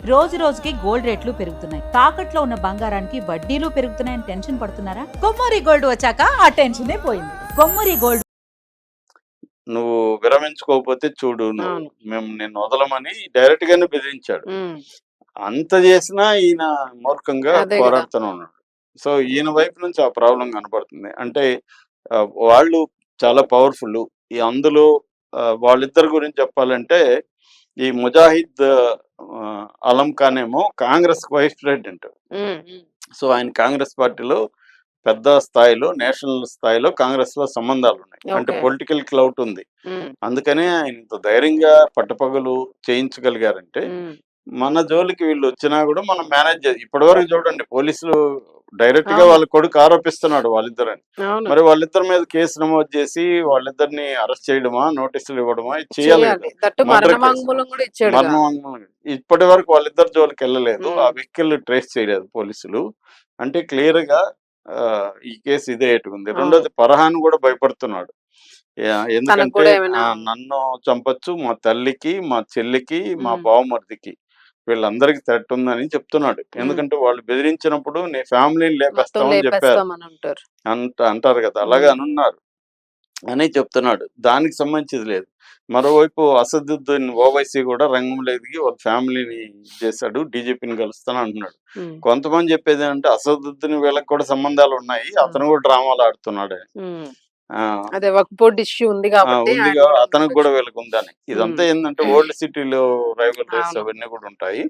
రోజు రోజుకి గోల్డ్ రేట్లు పెరుగుతున్నాయి. తాకట్లో ఉన్న బంగారానికి వడ్డీలు పెరుగుతున్నాయని టెన్షన్ పడుతున్నారా? కొమ్మూరి గోల్డ్ వచ్చాక ఆ టెన్షనే పోయింది. కొమ్మూరి గోల్డ్. నువ్వు విరమించుకోకపోతే చూడు అవును. మేము నిన్ను వదలమని డైరెక్ట్ గానే బెదిరించాడు. అంత చేసినా ఈయన మూర్ఖంగా అదే గదా! పోరాడుతూనే ఉన్నాడు. సో ఈయన వైపు నుంచి ఆ ప్రాబ్లం కనపడుతుంది. అంటే వాళ్ళు చాలా పవర్ఫుల్. ఈ అందులో వాళ్ళిద్దరి గురించి చెప్పాలంటే ఈ ముజాహిద్ అలం ఖాన్ ఏమో కాంగ్రెస్ వైస్ ప్రెసిడెంట్. సో ఆయన కాంగ్రెస్ పార్టీలో పెద్ద స్థాయిలో నేషనల్ స్థాయిలో కాంగ్రెస్ లో సంబంధాలు ఉన్నాయి. అంటే ఓకే. పొలిటికల్ క్లౌట్ ఉంది. అందుకనే ఆయన ఇంత ధైర్యంగా పట్టపగలు చేయించగలిగారంటే మన జోలికి వీళ్ళు వచ్చినా కూడా మనం మేనేజ్ చేసి ఇప్పటి వరకు చూడండి పోలీసులు డైరెక్ట్ గా అవును. వాళ్ళ కొడుకు ఆరోపిస్తున్నాడు వాళ్ళిద్దరని. అవును. మరి వాళ్ళిద్దరి మీద కేసు నమోదు చేసి వాళ్ళిద్దరిని అరెస్ట్ చేయడమా నోటీసులు ఇవ్వడమా ఇది చేయాలి కదా. చేయాలి. దట్టు మర్డర్ మరణ కేసు వాంగ్మూలం కూడా ఇచ్చాడుగా. మరణం ఇప్పటి వరకు వాళ్ళిద్దరి జోలికి వెళ్ళలేదు. ఆ హ్మ్. వెహికల్ ట్రేస్ చేయలేదు పోలీసులు. అంటే క్లియర్ గా ఈ కేసు ఇదే ఎటుకుంది. అవును. రెండోది ఫర్హాన్ కూడా భయపడుతున్నాడు. తనకు ఎందుకంటే కూడా ఏమైనా నన్ను చంపొచ్చు, మా తల్లికి, మా చెల్లికి, మా హ్మ్. బావమరిదికి వీళ్ళందరికి థ్రెట్ ఉందని చెప్తున్నాడు. హ్మ్. ఎందుకంటే వాళ్ళు బెదిరించినప్పుడు నీ ఫ్యామిలీని మొత్తం లేపేస్తామని చెప్పారు. లేపేస్తామని అంటారు. అంటారు కదా, అలాగే అనున్నారు అని చెప్తున్నాడు. దానికి సంబంధించింది లేదు. మరోవైపు అసదుద్దీన్ ఓవైసీ కూడా రంగంలో ఎదిగి వాళ్ళ ఫ్యామిలీని చేశాడు, డీజీపీని కలుస్తాను అంటున్నాడు. హ్మ్. కొంతమంది చెప్పేది ఏంటంటే అసదుద్దీన్ వీళ్ళకి కూడా సంబంధాలు ఉన్నాయి, అతను కూడా డ్రామాలు ఆడుతున్నాడు. హ్మ్. ఆ, అదే వక్ఫ్ ఇష్యూ ఉంది కాబట్టి ఉందిగా ఆయన కూడా అతనికి కూడా ఉండొచ్చు. వీళ్ళకి ఉందని. ఇదంతా హ్మ్. ఏంటంటే ఓల్డ్ సిటీలో రైవలరీస్ అవును. అవన్నీ కూడా ఉంటాయి.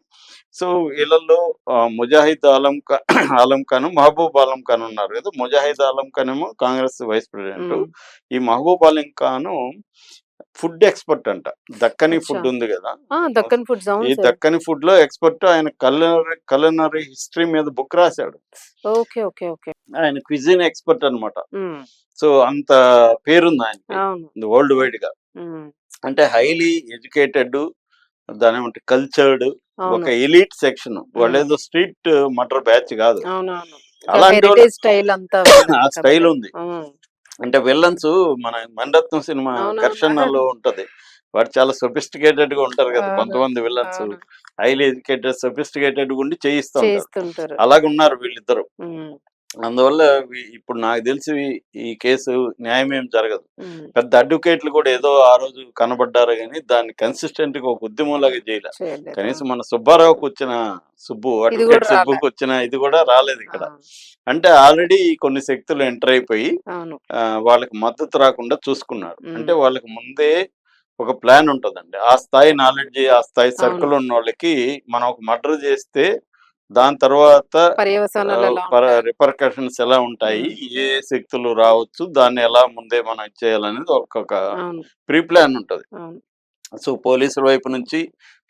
సో వీళ్ళల్లో ముజాహిద్ ఆలం ఖాన్, మహబూబ్ ఆలం ఖాన్ ఉన్నారు కదా. ముజాహిద్ ఆలం ఖాన్ ఏమో కాంగ్రెస్ వైస్ ప్రెసిడెంట్. హ్మ్. ఈ మహబూబ్ ఆలం ఖాన్ ఫుడ్ ఎక్స్పర్ట్ అంట. దక్కని అచ్చా! ఫుడ్ ఉంది కదా, దక్కన్ ఫుడ్స్ ఈ అవును సార్. దక్కని ఫుడ్ లో ఎక్స్పర్ట్. ఆయన కలనరీ హిస్టరీ మీద బుక్ రాశాడు. ఓకే. ఓకే. ఓకే. ఆయన క్విజిన్ ఎక్స్పర్ట్ అన్నమాట. హ్మ్. సో అంత పేరుంది ఆయనకి అవును. వరల్డ్ వైడ్ గా. హ్మ్. అంటే హైలీ ఎడ్యుకేటెడ్, దాని కల్చర్డ్, ఒక అవును. Elite section. హ్మ్. వాళ్ళేదో స్ట్రీట్ మర్డర్ బ్యాచ్ కాదు. అవునవును. అలాంటి వాళ్ళు హెరిటేజ్ స్టైల్ అంతా ఆ వాళ్ళది స్టైల్ కాబట్టి. ఉంది. హ్మ్. అంటే విల్లన్స్ మన మణిరత్నం సినిమా అవునవును. ఘర్షణలో ఉంటది. వాడు చాలా సొఫిస్టికేటెడ్ గా ఉంటారు కదా అవును. కొంతమంది విల్లన్స్. అవును. హైలీ ఎడ్యుకేటెడ్, సొఫిస్టికేటెడ్ ఉండి చేయిస్తూ ఉంటారు. చేయిస్తుంటారు. అలాగున్నారు వీళ్ళిద్దరు. హ్మ్. అందువల్ల ఇప్పుడు నాకు తెలిసి ఈ కేసు న్యాయం ఏం జరగదు. హ్మ్. పెద్ద అడ్వకేట్లు కూడా ఏదో ఆ రోజు కనబడ్డారు గానీ దాన్ని కన్సిస్టెంట్ గా ఒక ఉద్యమంలాగా చేయలే. చేయలేదు. కనీసం మన సుబ్బారావుకి వచ్చిన ఇది అడ్వకేట్ కూడా రాలే. సుబ్బుకి వచ్చిన ఇది కూడా రాలేదు ఇక్కడ. అవును. అంటే ఆల్రెడీ కొన్ని శక్తులు ఎంటర్ అయిపోయి అవును. వాళ్ళకి మద్దతు రాకుండా చూసుకున్నారు. అంటే హ్మ్. వాళ్ళకి ముందే ఒక ప్లాన్ ఉంటదండి. ఆ స్థాయి నాలెడ్జ్, ఆ స్థాయి అవును. సర్కిల్ ఉన్న వాళ్ళకి మనం ఒక మర్డర్ చేస్తే దాని తర్వాత పర్యవసానాలు ఎలా ఉంటాయి? రిపర్కషన్స్ ఎలా ఉంటాయి, హ్మ్. ఏ శక్తులు రావచ్చు, దాన్ని ఎలా ముందే మనం ఇచ్చేయాలనేది ఒక్కొక్క అవును. ప్రీ ప్లాన్ ఉంటది. అవును. సో పోలీసుల వైపు నుంచి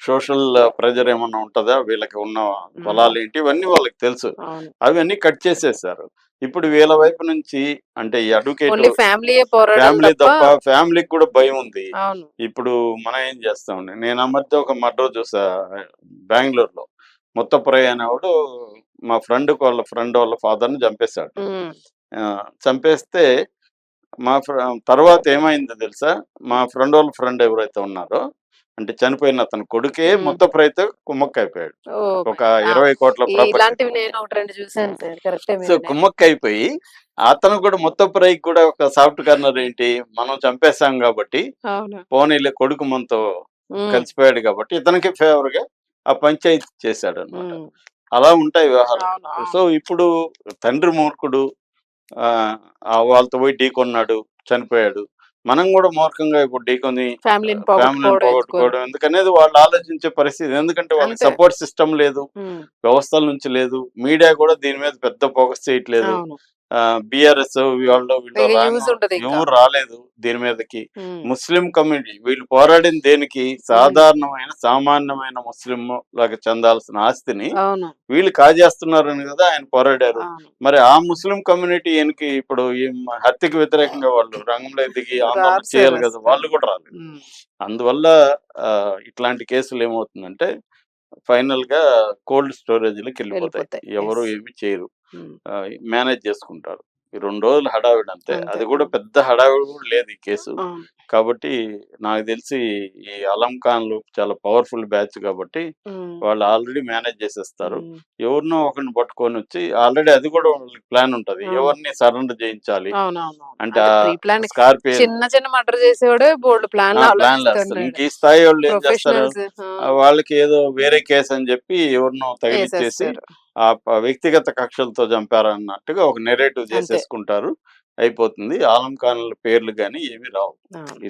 సోషల్ ప్రెజర్ ఏమన్నా ఉంటదా, వీళ్ళకి ఉన్న హ్మ్. బలాలు ఏంటి, ఇవన్నీ వాళ్ళకి తెలుసు. అవును. అవన్నీ కట్ చేసేసారు. ఇప్పుడు వీళ్ళ వైపు నుంచి అంటే ఈ అడ్వకేట్ ఓన్లీ ఫ్యామిలీయే పోరాడాలి ఫ్యామిలీ తప్ప. తప్ప ఫ్యామిలీకి కూడా భయం ఉంది. అవును. ఇప్పుడు మనం ఏం చేస్తామండి, నేను ఆ మధ్య ఒక మర్డర్ చూసా బెంగళూరులో. ముత్తపురయ్య అనేవాడు మా ఫ్రెండ్ వాళ్ళ ఫాదర్ని చంపేశాడు. హ్మ్. చంపేస్తే తర్వాత ఏమైందో తెలుసా? మా ఫ్రెండ్ ఎవరైతే ఉన్నారో, అంటే చనిపోయిన అతని కొడుకే హ్మ్. ముత్తపురయ్యతో కుమ్మక్కయిపోయాడు. ఓహ్ ఒక మై గాడ్! 20 కోట్ల ప్రాపర్టీ. ఇలాంటివి నేను 1, 2 చూసాను సార్. కరెక్టే సో మీరనేది. కుమ్మక్కయిపోయి అతను కూడా ముత్తపురయ్యకి కూడా ఒక సాఫ్ట్ కార్నర్ ఏంటి, మనం చంపేశాం కాబట్టి అవును. పోనీలే కొడుకు మనతో హ్మ్. కలిసిపోయాడు కాబట్టి ఇతనికి ఫేవర్ గా ఆ పంచాయతీ చేశాడన్నమాట. హ్మ్. అలా ఉంటాయి వ్యవహారాలు. అవును. సో అవును. ఇప్పుడు తండ్రి మూర్ఖుడు, వాళ్ళతో పోయి ఢీకొన్నాడు, చనిపోయాడు. మనం కూడా మూర్ఖంగా ఇప్పుడు ఢీకొని ఫ్యామిలీని ఫ్యామిలీని పోగొట్టుకోవడం ఎందుకని. పోగొట్టుకోవడం ఎందుకనేది వాళ్ళు ఆలోచించే పరిస్థితి. ఎందుకంటే వాళ్ళకి అంతే. సపోర్ట్ సిస్టమ్ లేదు, హ్మ్. వ్యవస్థల నుంచి లేదు, మీడియా కూడా దీని మీద పెద్ద ఫోకస్ చేయట్లేదు. అవును. బీఆర్ఎస్ వీళ్ళు ఇక యూజ్ ఉండదింకా. ఎవరు రాలేదు దీని మీదకి. హ్మ్. ముస్లిం కమ్యూనిటీ వీళ్ళు పోరాడిన దేనికి, హ్మ్. సాధారణమైన సామాన్యమైన ముస్లిం లాగా చెందాల్సిన ఆస్తిని అవును. వీళ్ళు కాజేస్తున్నారని కదా ఆయన పోరాడారు. అవును. మరి ఆ ముస్లిం కమ్యూనిటీ ఈయనకి ఇప్పుడు ఈ హత్యకి వ్యతిరేకంగా వాళ్ళు రంగంలో దిగి ఆందోళన రారు సార్ చేయాలి కదా, అసలు. వాళ్ళు కూడా రాలేదు. హ్మ్. అందువల్ల ఇట్లాంటి కేసులు ఏమవుతుందంటే ఫైనల్ గా కోల్డ్ స్టోరేజ్ లకి వెళ్ళిపోతాయి. వెళ్ళిపోతాయి. ఎవరు యెస్. ఏమి చేయరు, హ్మ్. మేనేజ్ చేసుకుంటారు. ఈ 2 రోజులు హడావిడి అంతే. అంతే. అది కూడా పెద్ద హడావిడి కూడా లేదు ఈ కేసు. అవును. కాబట్టి నాకు తెలిసి ఈ అలం ఖాన్లు చాలా పవర్ఫుల్ బ్యాచ్ కాబట్టి ఉమ్, వాళ్ళు ఆల్రెడీ మేనేజ్ చేసేస్తారు. ఉమ్. ఎవరినో ఒకరిని పట్టుకొని వచ్చి ఆల్రెడీ అది కూడా వాళ్ళకి ప్లాన్ ఉంటది. అవును. ఎవరిని సరెండర్ చేయించాలి అవునవును. అంటే ప్రీ ప్లాన్ స్కార్పియన్ చిన్న చిన్న మర్డర్ చేసేవాడే బోల్డ్ ప్లాన్లు ప్లాన్లు వేస్తారు. ఇంక ఆలోచిస్తుంటాడు. ఈ స్థాయి వాళ్ళు ఏం చేస్తారు, ప్రొఫెషనల్స్ వాళ్ళకి ఏదో వేరే కేసు అని చెప్పి ఎవరినో తగిలిచ్చేసి వేసేస్తారు. ఆ వ్యక్తిగత కక్షలతో చంపారన్నట్టుగా ఒక నెరేటివ్ అంతే. చేసేసుకుంటారు, అయిపోతుంది. ఆలం ఖాన్ల పేర్లు కానీ ఏమీ రావు. అవును.